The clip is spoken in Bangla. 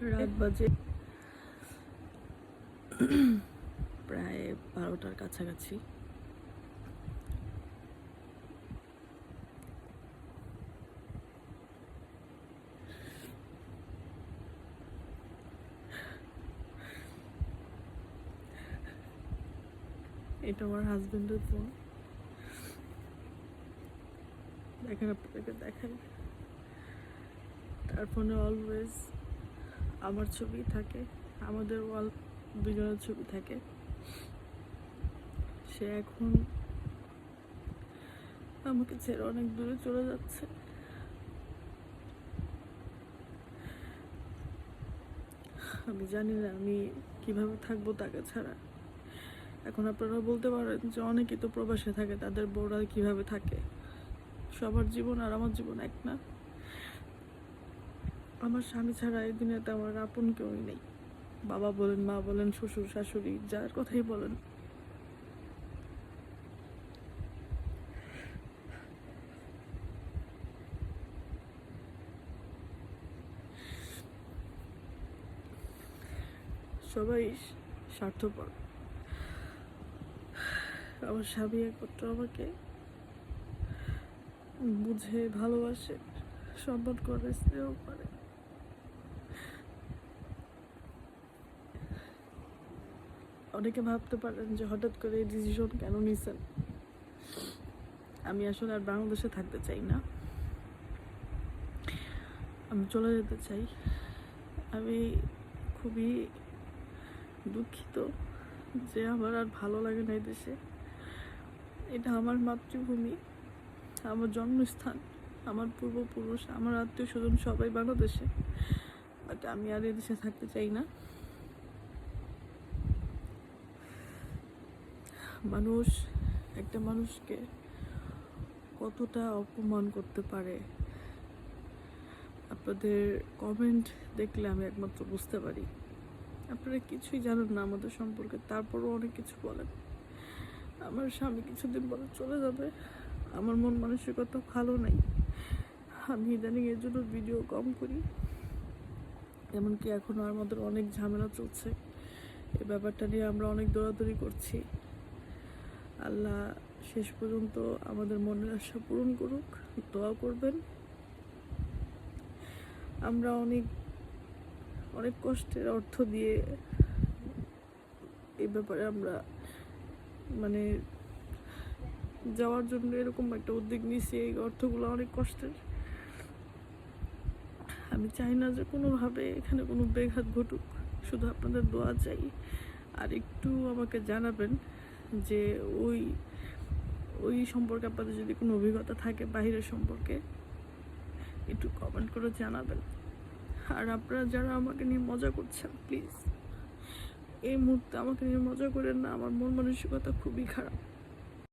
রাত বাজে প্রায় 12টার কাছাকাছি। এটা আমার হাজবেন্ডের ফোন। দেখেন, আপনাকে দেখেন, তার ফোনে অলওয়েজ আমার ছবি থাকে, আমাদের দুজনের ছবি থাকে। সে এখন আমাকে ছেড়ে অনেক দূরে চলে যাচ্ছে। আমি জানি না আমি কিভাবে থাকবো তাকে ছাড়া। এখন আপনারা বলতে পারেন যে অনেকেই তো প্রবাসে থাকে, তাদের বউরা কিভাবে থাকে। সবার জীবন আর আমার জীবন এক না। আমার স্বামী ছাড়া এই দুনিয়াতে আমার আপন কেউই নেই। বাবা বলেন, মা বলেন, শ্বশুর শাশুড়ি, যার কথাই বলেন। সবাই স্বার্থপর। আমার স্বামী একমাত্র আমাকে বুঝে, ভালোবাসে, সম্মান করে, স্নেহ করে। অনেকে ভাবতে পারেন যে হঠাৎ করে এই ডিসিশন কেন নিছেন। আমি আসলে আর বাংলাদেশে থাকতে চাই না, আমি চলে যেতে চাই। আমি খুবই দুঃখিত যে আমার আর ভালো লাগে না এই দেশে। এটা আমার মাতৃভূমি, আমার জন্মস্থান, আমার পূর্বপুরুষ, আমার আত্মীয় স্বজন সবাই বাংলাদেশে। বাট আমি আর এই দেশে থাকতে চাই না। মানুষ একটা মানুষকে কতটা অপমান করতে পারে, আপনাদের কমেন্ট দেখলে আমি একমাত্র বুঝতে পারি। আপনারা কিছুই জানেন না আমাদের সম্পর্কে, তারপরও অনেক কিছু বলেন। আমার স্বামী কিছুদিন পরে চলে যাবে, আমার মন মানসিকতা ভালো নাই। আমি ইদানিং এর জন্য ভিডিও কম করি। এমনকি এখনও আমাদের অনেক ঝামেলা চলছে। এই ব্যাপারটা নিয়ে আমরা অনেক দৌড়াদৌড়ি করছি। আল্লাহ শেষ পর্যন্ত আমাদের মনের আশা পূরণ করুক, দোয়া করবেন। আমরা অনেক অনেক কষ্টের অর্থ দিয়ে এই ব্যাপারে আমরা মানে যাওয়ার জন্য এরকম একটা উদ্যোগ নিয়েছি। এই অর্থগুলো অনেক কষ্টের। আমি চাই না যে কোনোভাবে এখানে কোনো ব্যাঘাত ঘটুক, শুধু আপনাদের দোয়া চাই। আর একটু আমাকে জানাবেন যে ওই ওই সম্পর্কে আপনাদের যদি কোনো অভিজ্ঞতা থাকে বাহিরের সম্পর্কে, একটু কমেন্ট করে জানাবেন। আর আপনারা যারা আমাকে নিয়ে মজা করছেন, প্লিজ এই মুহূর্তে আমাকে নিয়ে মজা করেন না। আমার মন মানসিকতা খুবই খারাপ।